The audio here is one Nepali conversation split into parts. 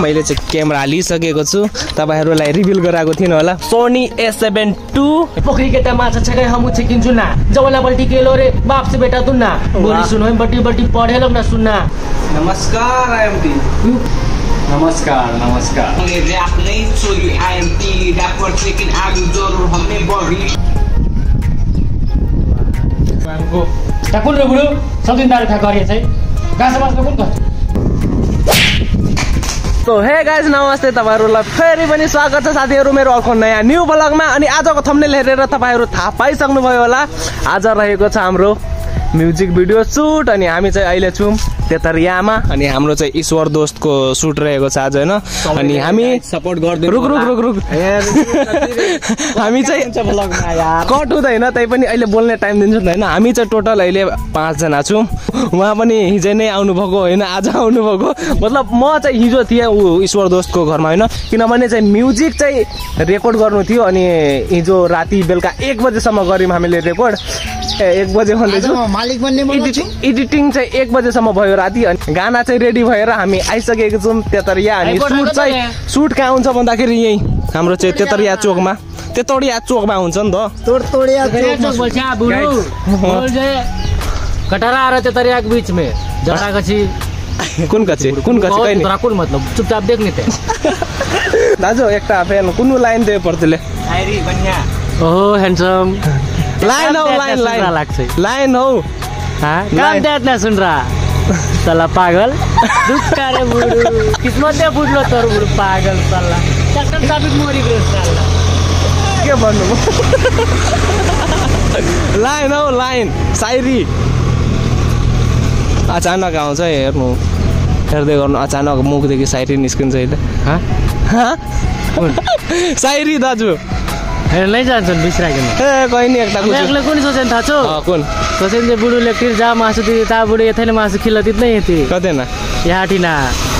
मैले चाहिँ क्यामेरा हालिसकेको छु तपाईहरुलाई रिभिल गराएको थिएन होला सोनी A7 II पोखरी केटा माछा छकै हम छिकिन्छु ना जवला बल्टी केलो रे बाप से बेटा तुन्ना बोली सुनो बट्टी बट्टी पढे लोग ना सुनना। नमस्कार आईएमटी नमस्कार हमने रैप नहीं छोड़ी आईएमटी रैपर लेकिन आगे जरूर हमने बढ़ी को टाकुल रे बुढो सदिन दारु खा गरे चाहिँ गाँस मासको कुन क तो हे गाइज नमस्ते तपाईहरुलाई फेरि पनि स्वागत छ साथीहरु मेरो अर्को नयाँ न्यू ब्लगमा। अनि आजको थम्बनेल हेरेर तपाईहरु थाहा पाइसक्नु भयो होला आज रहेको छ हाम्रो म्युजिक भिडियो शूट। अनि हामी चाहिँ अहिले छौं तेतरियामा अनि हाम्रो चाहिँ ईश्वर दोस्तको शूट रहेको छ आज हैन। अनि हामी सपोर्ट गर्दै रुक हामी चाहिँ ब्लगमा यार कट हुँदैन तै पनि अहिले बोल्ने टाइम दिन्छु हैन। हामी चाहिँ टोटल अहिले 5 जना छौं। उहाँ पनि हिजो नै आउनु भएको हैन आज आउनु भएको मतलब म चाहिँ हिजो थिए उ ईश्वर दोस्तको घरमा हैन किनभने चाहिँ म्युजिक चाहिँ रेकर्ड गर्नु थियो। अनि हिजो राति बेलुका 1 बजेसम्म गर्यौं हामीले रेकर्ड 1 बजे भन्दैछु मालिक बन्ने एडिटिङ चाहिँ 1 बजेसम्म भयो राति। अनि गाना चाहिँ रेडी भएर हामी आइसकेको छौं तेतरिया। अनि शूट कहाँ हुन्छ भन्दाखेरि यही हाम्रो चाहिँ तेतरिया चोकमा हुन्छ नि त तोड़िया चौक बोलछा बुढो बोल जे कटरा आ रहे तेतरिया के बीच में जरा कछि कुन कछि कहि नि राकुल मतलब चुपचाप देखने थे दाजु एकटा फेन कुन लाइन दे पर्तले आइरी बन्या ओहो हैंडसम लाइन हो हां काम देत ना सुन रहा साला पागल दुक्का रे बुढो किस्मत दे बुढलो तोर बुढो पागल साला चक्कर साबित मोरी गयो साला के भन्नु लाइन हो लाइन सायरी अचानक आउँछ हेर्नु हेर्दै गर्नु अचानक मुखदेखि सायरी निस्किन्छ अहिले सायरी दाजु हेर्नै जान्छन् बिस्राकेन ए कहि नि एकटा एकले कुन सोचेन थाहा छ कुन सोचेन जे बुढो लेक्टिर जा मासु दिए ता बुढो यथैले मासु खिल्ला दित्नै यति कदेना याटिना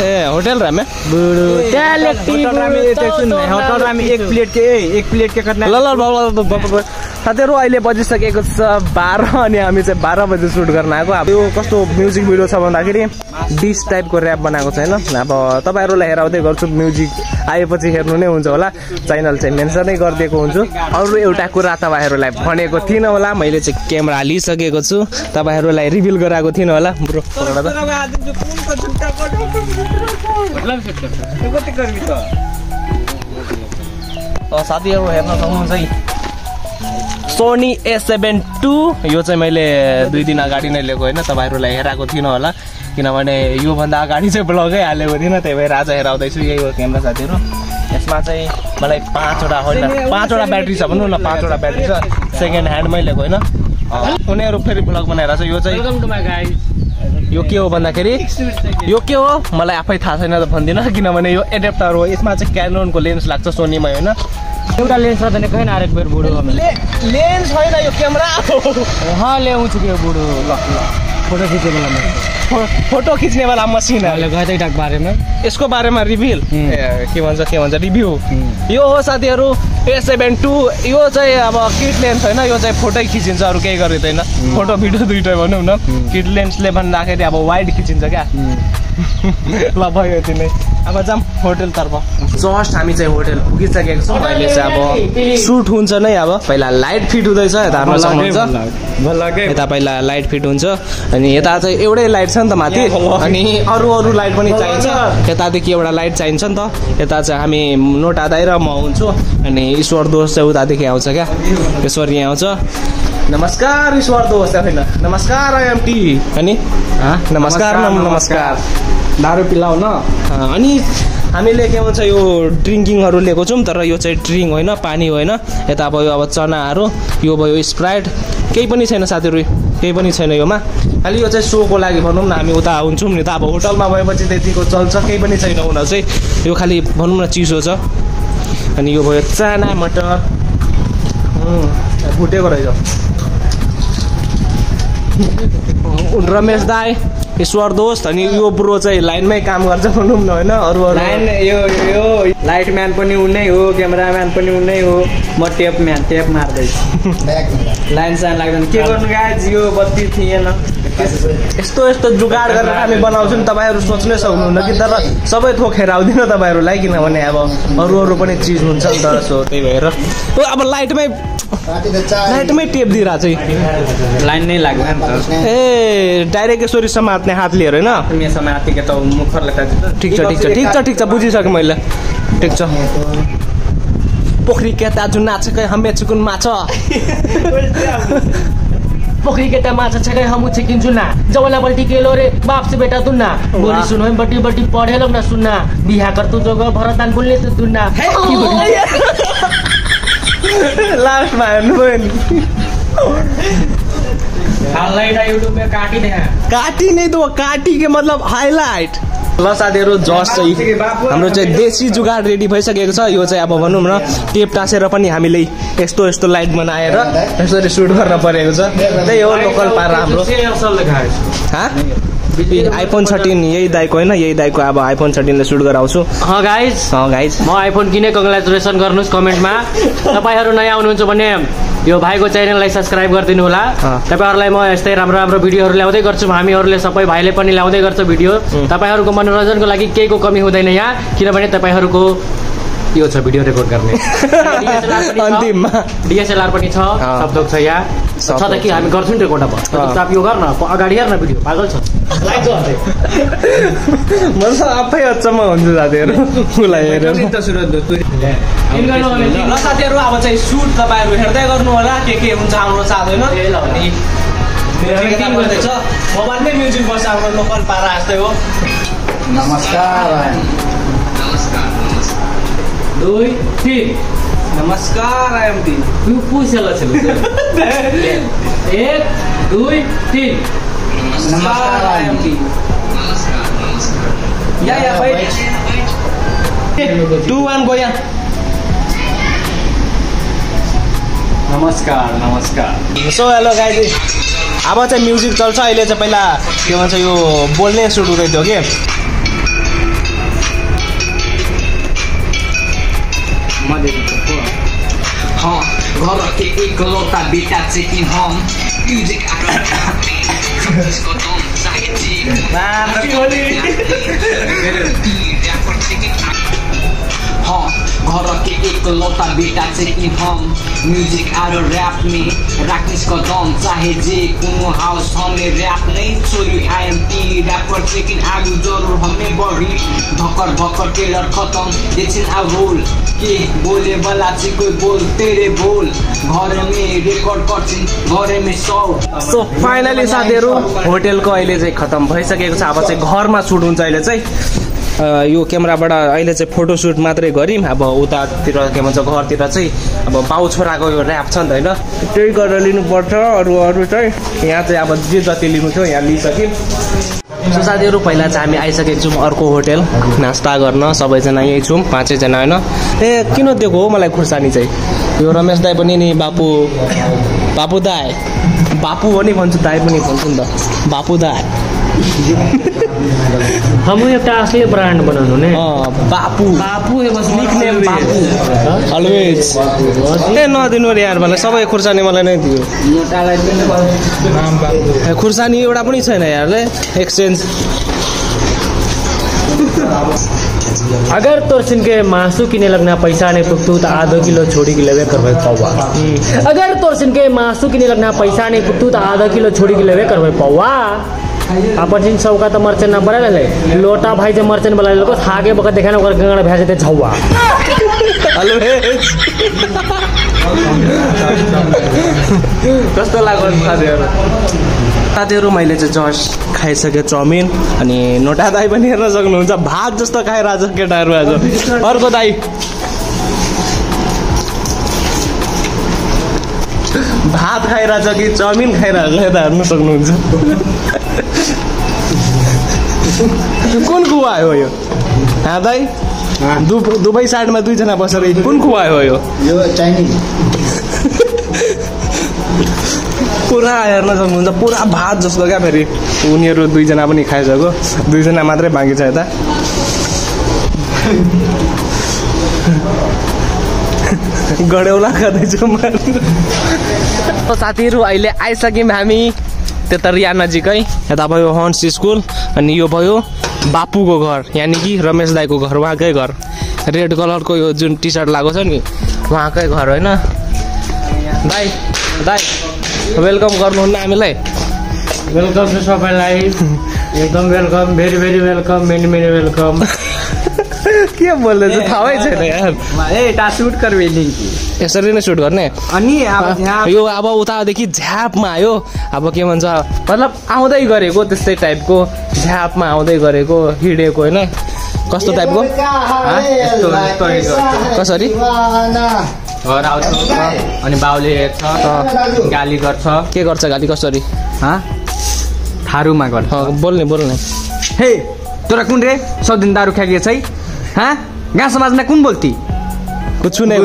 ए होटल रामे बुढो त्या लेक्टिर होटल रामे एक प्लेट के कट्ना ल साथीहरु अहिले बजिसकेको छ 12 अनि हामी चाहिँ 12 बजे शूट गर्न आएको। अब यो कस्तो म्युजिक भिडियो छ भन्दाखेरि डिस टाइपको र्याप बनाएको छ हैन। अब तपाईहरुलाई हेराउँदै गर्छु म्युजिक आएपछि हेर्नु नै हुन्छ होला च्यानल चाहिँ मेन्सनै गरिदिएको हुन्छु। अरु एउटा कुरा तपाईहरुलाई भनेको थिइन होला मैले चाहिँ क्यामेरा हालिसकेको छु तपाईहरुलाई रिभिल गराएको थिइन होला ब्रो साथीहरु हेर्न सक्नुहुन्छ सोनी A7 II यो चाहिँ मैले 2 दिन अगाडि नै लिएको हैन तपाईहरुलाई हेराएको थिइन होला किनभने यो भन्दा अगाडि चाहिँ ब्लगै हालेको थिएन त्यही भएर आज हेराउँदै छु। यही हो क्यामेरा साथीहरु यसमा चाहिँ मलाई 5 वटा ब्याट्री छ भन्नु न 5 वटा ब्याट्री छ सेकेन्ड ह्यान्ड मै लिएको हैन। उनीहरु फेरि ब्लग बनाइरा छ। यो चाहिँ यो के हो भन्दाखेरि यो के हो मलाई आफै थाहा छैन त भन्दिन किनभने यो एडेप्टर हो यसमा चाहिँ क्यानोनको लेन्स लाग्छ सोनीमा हैन एउटा लेन्स छ भने कहिन आरेक बेर बुढो लेन्स छैन यो क्यामेरा हां ल्याउँछु के बुढो ल फोटो खिच्ने बेलामा फोटो खिच्ने वाला मसिन अहिले गएदै टाक बारेमा यसको बारेमा रिभिल के भन्छ रिभ्यू यो हो साथीहरु A7 II यो चाहिँ अब किट लेन्स हैन यो चाहिँ फोटो खिचिन्छ अरु केही गरिदैन फोटो भिडियो दुईटै भनौं न किट लेन्सले भन्दाखेरि अब वाइड खिचिन्छ क्या ल भयो यति नै। अब जाम होटल तर्फ जस्ट हामी चाहिँ होटल पुगिसकेको छौं। अहिले चाहिँ अब शूट हुन्छ नै अब पहिला लाइट फिट हुँदैछ यता हेर्न सक्नुहुन्छ यता पहिला लाइट फिट हुन्छ अनि यता चाहिँ एउटै लाइट छ नि त माथि अनि अरु लाइट पनि चाहिन्छ यतादेखि एउटा लाइट चाहिन्छ नि त। यता चाहिँ हामी नोटा दाइ र म हुन्छु अनि ईश्वर दोस्त चाहिँ उतादेखि आउँछ क्या ईश्वर यहाँ आउँछ। नमस्कार ईश्वर दोस्त हैन नमस्कार आईएमटी अनि नमस्कार दारु पिलाउ न। अनि हामीले के भन्छ यो ड्रिङ्किङहरु लिएको छौं तर यो चाहिँ ड्रिङ्क होइन पानी होइन। यता भयो अब चनाहरु यो भयो स्प्राइट केही पनि छैन साथीहरु केही पनि छैन योमा खाली यो चाहिँ सोको लागि भनौं न हामी उता हुन्छौं नि त अब होटलमा भएपछि त्यतिको चल्छ केही पनि छैन उनीहरु चाहिँ यो खाली भनौं न चिसो छ। अनि यो भयो चना मटर फुटेको रहेछ रमेश दाई ईश्वर दोस्त अनि यो ब्रो चाहिँ लाइनमै काम गर्छ भनौं न हैन अरु लाइन यो लाइट म्यान पनि उनै हो क्यामेराम्यान पनि उनै हो म टेप मार्दै लाइन लाग्दैन के गर्नु गाइज यो बत्ती थिएन यस्तो यस्तो जुगाड गरेर हामी बनाउँछौँ तपाईँहरू सोच्नै सक्नुहुन्न कि तर सबै थोक खेराउँदिन तपाईँहरूलाई किनभने अब अरू पनि चिज हुन्छ नि त सो त्यही भएर अब लाइटमै टेप दिइरहेको चाहिँ लाइन नै लाग्दैन नि त ए डाइरेक्ट यसरी समात्ने हात लिएर होइन समातिके त मुखरले ठिक छ बुझिसकेँ मैले ठिक छ पोखरी केटा जुन नाचेकै हमे चुकुन माछ पोखरी केटा माछा छकै हम चिकिन्छु ना जवला बल्टी केलो रे बाप से बेटा दुन्ना बोली सुनो बट्टी बट्टी पढे लोग ना सुनना बिहा कर तू जोग भरतान बोलने तो दुन्ना लास्टमा हेर्नुभयो नि हाइलाइट यूट्यूब में काटी दे काटी नहीं तो काटी के मतलब हाइलाइट ल साथीहरू जस चाहिँ हाम्रो चाहिँ देशी जुगाड रेडी भइसकेको छ यो चाहिँ अब भनौँ न टेप टाँसेर पनि हामीले यस्तो यस्तो लाइट बनाएर यसरी सुट गर्न परेको छ त्यही हो लोकल पारा हाम्रो आइफोन 13 यही दाइको होइन यही दाइको अब आइफोन 13 ले सुट गराउँछु गाइज म आइफोन किने कङ्ग्रेचुलेसन गर्नुहोस् कमेन्टमा तपाईँहरू नयाँ आउनुहुन्छ भने यो भाइको च्यानललाई सब्सक्राइब गरिदिनु होला तपाईँहरूलाई म यस्तै राम्रो राम्रो भिडियोहरू ल्याउँदै गर्छु हामीहरूले सबै भाइले पनि ल्याउँदै गर्छ भिडियो तपाईँहरूको मनोरञ्जनको लागि केहीको कमी हुँदैन यहाँ किनभने तपाईँहरूको यो छ भिडियो रेकर्ड गर्ने अन्तिममा डिएसएलआर पनि छ सब थोक छ यहाँ छ त कि हामी गर्छौँ नि रेकर्ड अब यो गर्न अगाडि हेर्न भिडियो पागल छ म त आफै अचम्म हुन्छु साथीहरू उसलाई हेरेर ल साथीहरू अब चाहिँ सुट तपाईँहरू हेर्दै गर्नु होला के हुन्छ हाम्रो साथ होइन गर्दैछ मोबाइलमै म्युजिक बस्छ हाम्रो लोकल पारा जस्तै हो नमस्कार 2 3 नमस्कार आइएमटी तू पूछला चल 1 2 3 नमस्कार आइएमटी या भाइ 2 1 गयो नमस्कार सो हेलो गाइज अब चाहिँ म्युजिक चल्छ अहिले चाहिँ पहिला के भन्छ यो बोल्ने सुट हुँदै थियो कि हाँ घर के एक लौता बेटा चेकिन हम म्यूजिक हाँ घर के एक लौता बेटा चेकिन हम म्यूजिक आरो रैप में राखनिस का दम चाहे जे कोनो हाउस हमें रैप नहीं छोरी आईएमटी रैपर चेकिन आगु जरूर हमें बड़ी भकर भकर टेलर खत्म देखिन आ रोल के बोले वाला चाहिँ कोई बोल तेरे बोल घर में रेकर्ड गर्छिन् घरे में सो फाइनली साथीहरू होटेलको अहिले चाहिँ खतम भइसकेको छ अब चाहिँ घरमा सुट हुन्छ अहिले चाहिँ यो क्यामेराबाट अहिले चाहिँ फोटो सुट मात्रै गऱ्यौँ अब उतातिर के भन्छ घरतिर चाहिँ अब बाउ छोराको यो ऱ्याप छ नि त होइन त्यही गरेर लिनुपर्छ अरू चाहिँ यहाँ चाहिँ अब जे जति लिनु थियो यहाँ लिइसक्यौँ सो साथीहरू पहिला चाहिँ हामी आइसकेको छौँ अर्को होटेल नास्ता गर्न सबैजना यहीँ छौँ 5 जना होइन ए किन दिएको हो मलाई खुर्सानी चाहिँ यो रमेश दाई पनि नि बापु दाई बापु हो नि भन्छु दाई पनि भन्छु नि त बापु दाई हम एउटा असली ब्रान्ड बनाउनु ने बापु है बस निकनेम बापु अलवेज ए नदिनु रे यार मलाई सबै खुर्सानी मलाई नै दियो खुर्सानी एउटा पनि छैन यारले एक्सचेन्ज अगर तोरसिन के मासु किने लगना पैसा नहीं पुगतू तो आधा किलो छोड़ी के लेवे करवे पौवा अगर तोरसिन के मासु किने लगना पैसा नहीं पुगतू तो आधा किलो छोड़ी के लेवे करवे पौवा अपन सबका तो मर्चेंट ना बड़ा ले लोटा भाई से मर्चेंट बना ले आगे बका देखाना ओकर गंगड़ा भैंस देते झौवा कस्तो लाग्यो साथीहरू मैले चाहिँ जस्ट खाइसकेँ चाउमिन अनि नोटा दाई पनि हेर्न सक्नुहुन्छ भात जस्तो खाएर आज केटाहरू आज अर्को दाई भात खाइरहेछ कि चाउमिन खाइरहेछ यता हेर्न सक्नुहुन्छ कुन खुवायो यो हाँ दाई दुबई साइडमा 2 जना बसेर कुन खुवायो यो चाइनिज पुरा हेर्न सक्नुहुन्छ पुरा भात जस्तो क्या फेरि उनीहरू 2 जना पनि खाइसक्यो 2 जना मात्रै बाँकी छ यता गडेउला गर्दैछु साथीहरू अहिले आइसक्यौँ हामी त्यता रिया नजिकै यता भयो हन्स स्कुल अनि यो भयो बापुको घर यानि कि रमेश दाईको घर उहाँकै घर रेड कलरको यो जुन टी सर्ट लगाएको छ नि उहाँकै घर होइन दाई दाई वेलकम गर्नुहुन्न हामीलाई वेलकम छ सबैलाई एकदम welcome very very welcome many many welcome के बोल्दैछ थाहै छैन यार टा सुट करबेली यसरी नै सुट गर्ने अनि अब यो अब उतादेखि झ्यापमा आयो अब के भन्छ मतलब आउँदै गरेको त्यस्तै टाइपको झ्यापमा आउँदै गरेको हिँडेको होइन कस्तो टाइपको कसरी घर आउँछ अनि बाउले हेर्छ गाली गर्छ के गर्छ गाली कसरी थारूमा गर्छ बोल्ने हे तोरा कुन रे सब दिन दारू खाइए छै गाउँ समाजमा कुन बोल्ती कुछ नै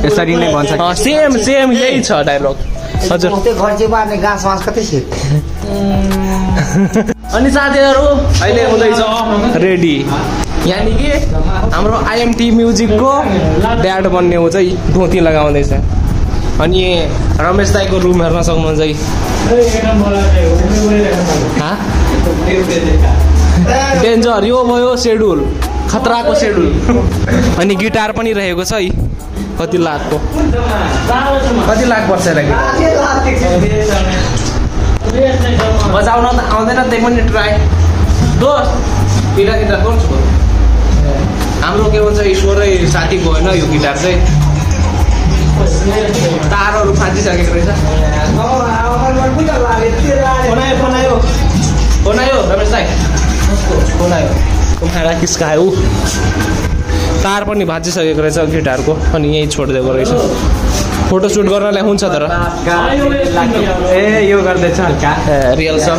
यसरी नै भन्छ सेम सेम यही छ डायलग हजुर अनि साथीहरू अहिले हुँदैछ रेडी यानि कि हाम्रो आइएमटी म्युजिकको ड्याड बन्ने हो चाहिँ धोती लगाउँदैछ अनि रमेश दाईको रुम हेर्न सक्नुहुन्छ डेन्जर यो भयो सेड्युल खतराको सेड्युल अनि गिटार पनि रहेको छ है कति लाखको कति लाख पर्छ बजाउन त आउँदैन त्यही पनि ट्राई दोस्त गिटार गर्छु हाम्रो के भन्छ ईश्वरै साथीको होइन यो गिटार चाहिँ तारहरू फाँचिसकेको रहेछ बनायो रमेश दाई बनायो कुमारा किस्कायो तार पनि भाँचिसकेको रहेछ गिटारको अनि यहीँ छोडिदिएको रहेछ फोटोसुट गर्नलाई हुन्छ तर ए यो गर्दैछ हल्का रियल सङ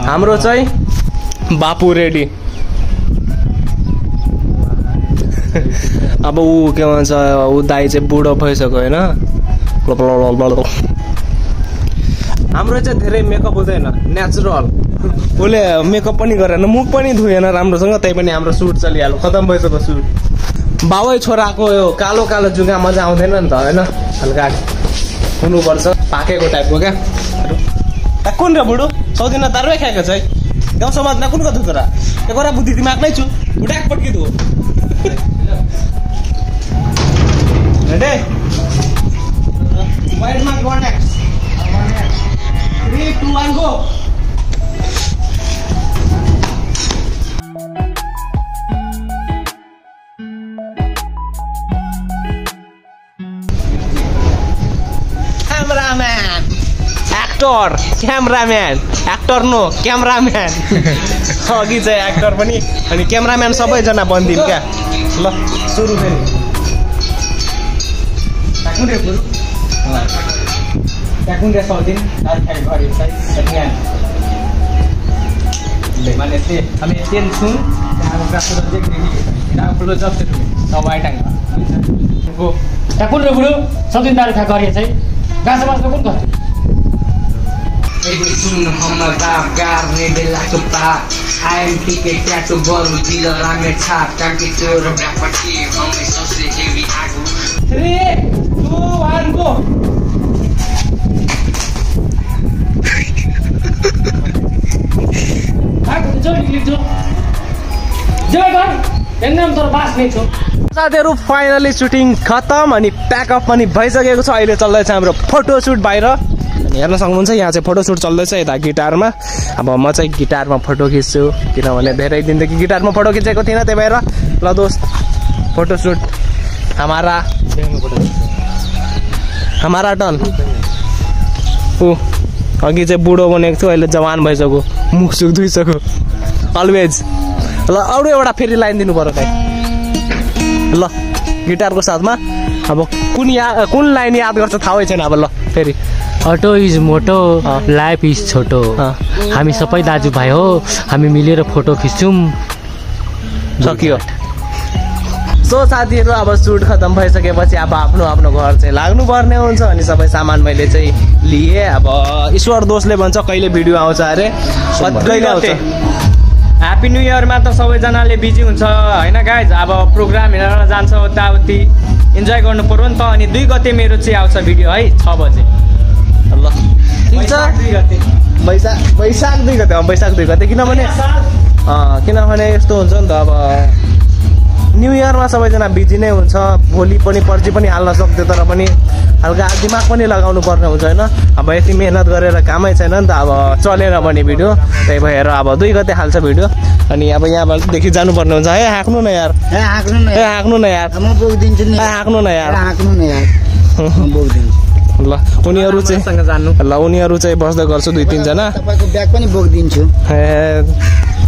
हाम्रो चाहिँ बापु रेडी अब ऊ के भन्छ ऊ दाई चाहिँ बुढो भइसक्यो होइन हाम्रो चाहिँ धेरै मेकअप हुँदैन नेचुरल उसले मेकअप पनि गरेन मुख पनि धुएन राम्रोसँग त्यही पनि हाम्रो सुट चलिहाल्यो खतम भइसक्यो सुट बाबै छोराको यो कालो कालो जुगा मजा आउँदैन नि त होइन हल्का हुनुपर्छ पाकेको टाइपको क्या कुन र बुढो सौदिन तारै खाएको छ है गाउँ समाजमा कुन कतो छोरा एक बुद्धि दिमाग नै छु उडाक पट्किदो Wide mark 1x. 3, 2, 1, go. Cameraman, actor, cameraman, actor no, cameraman. अघि चाहिँ एक्टर पनि अनि क्यामेराम्यान सबैजना बनिदिउँ क्या ल सुरु फेरि Kunde Saudin dan Kalbari saya dengan mana sih kami tensun dan berasa terjadi ini tidak perlu jawab itu sawai tang go कुन रे बुढो सदिन दारू खा गरिए चाहिँ गाउँ समाजमा कुन गर्छ सुन हमर बाप गर्ने बेलाको पाप आइएम टिकेट ट्याटो बरु दिल रामे छाप टाके चोर ब्यापटी हमै सबसे हेवी आगो 3, 2, 1, go. साथीहरू फाइनली सुटिङ खतम अनि प्याकअप पनि भइसकेको छ अहिले चल्दैछ हाम्रो फोटोसुट बाहिर अनि हेर्न सक्नुहुन्छ यहाँ चाहिँ फोटोसुट चल्दैछ यता गिटारमा अब म चाहिँ गिटारमा फोटो खिच्छु किनभने धेरै दिनदेखि गिटारमा फोटो खिचेको थिइनँ त्यही भएर ल दोस्त फोटोसुट हमारा टर्न ऊ अघि चाहिँ बुढो बनेको थियो अहिले जवान भइसक्यो मुख सुख धुइसक्यो अलवेज ल अरू एउटा फेरि लाइन दिनु पर्यो भाइ ल गिटारको साथमा अब कुन लाइन याद गर्छ थाहै छैन अब ल फेरि अटो इज मोटो लाइफ इज छोटो हामी सबै दाजुभाइ हो हामी मिलेर फोटो खिच्छौँ सकियो सो साथीहरू अब सुट खतम भइसकेपछि अब आफ्नो आफ्नो घर चाहिँ लाग्नुपर्ने हुन्छ अनि सबै सामान मैले चाहिँ लिएँ अब ईश्वर दोषले भन्छ कहिले भिडियो आउँछ अरे कहिले आउँछ ह्याप्पी न्यू इयरमा त सबैजनाले बिजी हुन्छ होइन गाइज अब प्रोग्राम हेरेर जान्छ उताउति इन्जोय गर्नु पर्यो नि त। अनि 2 गते मेरो चाहिँ आउँछ भिडियो है 6 बजे। ल ठिक छ। 2 गते वैशाख 2 गते वैशाख 2 गते किनभने यस्तो हुन्छ नि त अब न्यू इयरमा सबैजना बिजी नै हुन्छ। भोलि पनि पर्सि पनि हाल्न सक्थ्यो तर पनि हल्का दिमाग पनि लगाउनु पर्ने हुन्छ होइन। अब यति मेहनत गरेर कामै छैन नि त अब चलेन भने भिडियो, त्यही भएर अब 2 गते हाल्छ भिडियो। अनि अब यहाँदेखि जानुपर्ने हुन्छ है। हाँक्नु न यार, हाँक्नु न यार, म बोकिदिन्छु नि, हाँक्नु न यार, हाँक्नु न यार, म बोकिदिन्छु। ल उनीहरू चाहिँ बस्दै गर्छु 2-3 जना। तपाईको ब्याग पनि बोकिदिन्छु।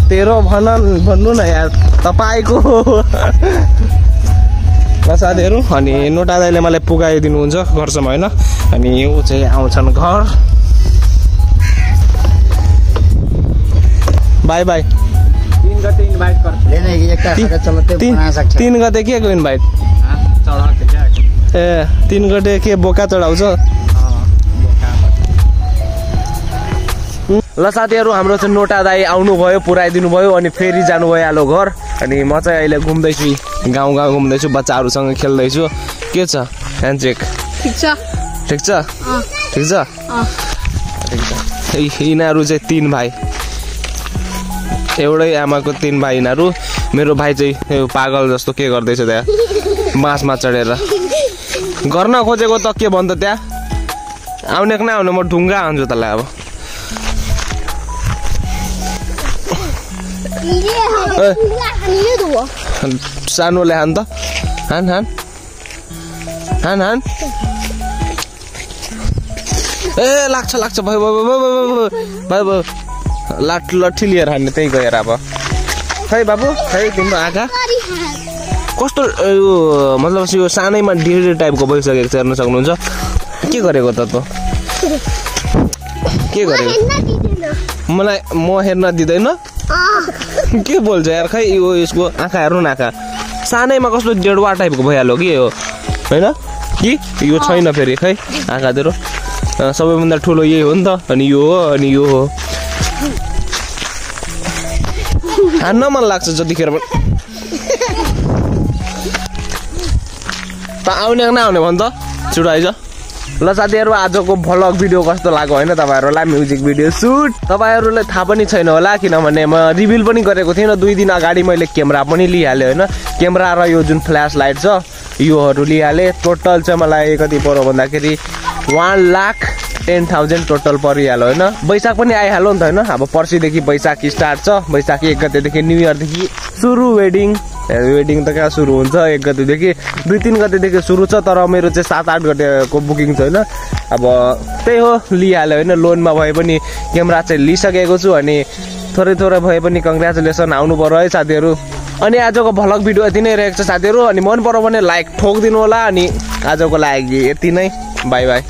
तेरो भन्नु न यार तपाईको साथीहरू। अनि नोटा दाइले मलाई पुगाइदिनुहुन्छ घरसम्म होइन। अनि ऊ चाहिँ आउँछन् घर। By by. 3 गते इन्भाइट गर्छ। 3 गते के को इन्भाइट? ए 3 गते के बोका चढाउँछ? ल साथीहरू हाम्रो चाहिँ नोटा दाई आउनुभयो, पुऱ्याइदिनु भयो अनि फेरि जानु भइहाल्यो घर। अनि म चाहिँ अहिले घुम्दैछु, गाउँ घुम्दैछु, बच्चाहरूसँग खेल्दैछु। के छ ह्यान्डचेक? ठिक छ। यिनीहरू चाहिँ 3 भाइ, एउटै आमाको 3 भाइ यिनीहरू। मेरो भाइ चाहिँ पागल जस्तो के गर्दैछ त्यहाँ बाँसमा चढेर। गर्न खोजेको त के भन्छ त्यहाँ आउने कि नआउने म ढुङ्गा हान्छु तँलाई। अब सानोले हान त, हान हान हान हान। ए लाग्छ भयो लाठी लिएर हान्ने त्यही गएर। अब खै बाबु खै तिम्रो आँखा कस्तो मतलब यो सानैमा डिरे टाइपको भइसकेको छ। हेर्न सक्नुहुन्छ के गरेको त के गरेको? मलाई म हेर्न दिँदैन के बोल्छ यार? खै यो यसको आँखा हेर्नु न, आँखा सानैमा कस्तो डेढवा टाइपको भइहाल्यो कि यो होइन कि यो छैन फेरि। खै आँखा तेरो सबैभन्दा ठुलो यही हो नि त। अनि यो हो अनि यो हो। हान्न मन लाग्छ जतिखेर पनि। त आउने कि नआउने भन् त छिटो आइज। ल साथीहरू आजको भ्लग भिडियो कस्तो लाग्यो होइन तपाईँहरूलाई? म्युजिक भिडियो सुट तपाईँहरूलाई थाहा पनि छैन होला किनभने म रिभिल पनि गरेको थिइनँ। 2 दिन अगाडि मैले क्यामेरा पनि लिइहालेँ होइन। क्यामेरा र यो जुन फ्ल्यास लाइट छ योहरू लिइहालेँ। टोटल चाहिँ मलाई कति पर्यो भन्दाखेरि 1,10,000 टोटल परिहाल्यो होइन। वैशाख पनि आइहाल्यो नि त होइन। अब पर्सिदेखि वैशाख स्टार्ट छ। वैशाख 1 गतेदेखि न्यू इयरदेखि सुरु। वेडिङ त कहाँ सुरु हुन्छ 1 गतेदेखि, 2-3 गतेदेखि सुरु छ। तर मेरो चाहिँ 7-8 गतेको बुकिङ छ होइन। अब त्यही हो लिइहाल्यो होइन। लोनमा भए पनि क्यामेरा चाहिँ लिइसकेको छु। अनि थोरै भए पनि कङ्ग्रेचुलेसन आउनु पर्यो है साथीहरू। अनि आजको भ्लग भिडियो यति नै रहेको छ साथीहरू। अनि मन पर्यो भने लाइक ठोकिदिनु होला। अनि आजको लागि यति नै, बाई बाई।